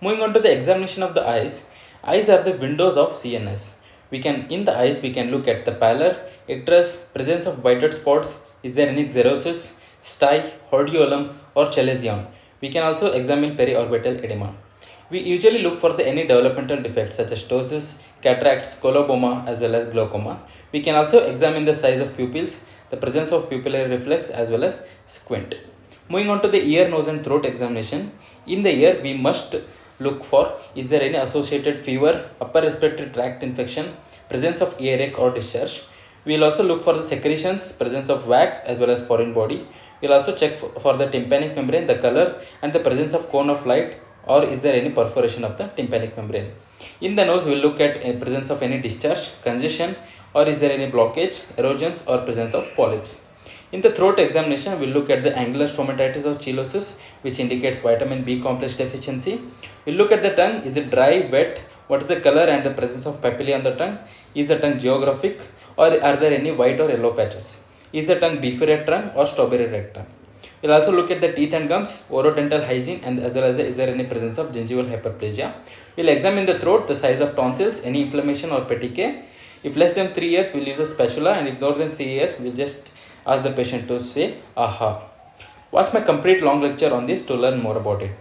Moving on to the examination of the eyes. Eyes are the windows of CNS. In the eyes we can look at the pallor, icterus, presence of whited spots, is there any xerosis, stye, hordeolum or chalazion. We can also examine periorbital edema. We usually look for any developmental defects such as ptosis, cataracts, coloboma as well as glaucoma. We can also examine the size of pupils, the presence of pupillary reflex as well as squint. Moving on to the ear, nose and throat examination. In the ear we must look for, is there any associated fever, upper respiratory tract infection, presence of earache or discharge. We will also look for the secretions, presence of wax as well as foreign body. We will also check for the tympanic membrane, the color and the presence of cone of light, or is there any perforation of the tympanic membrane. In the nose we will look at a presence of any discharge, congestion, or is there any blockage, erosions or presence of polyps. In the throat examination, we'll look at the angular stomatitis or chelosis, which indicates vitamin B complex deficiency. We'll look at the tongue. Is it dry, wet? What is the color and the presence of papillae on the tongue? Is the tongue geographic, or are there any white or yellow patches? Is the tongue beefy red tongue or strawberry red tongue? We'll also look at the teeth and gums, orodental hygiene, and as well as is there any presence of gingival hyperplasia. We'll examine the throat, the size of tonsils, any inflammation or petechiae. If less than 3 years, we'll use a spatula, and if more than 3 years, we'll just ask the patient to say aha. Watch my complete long lecture on this to learn more about it.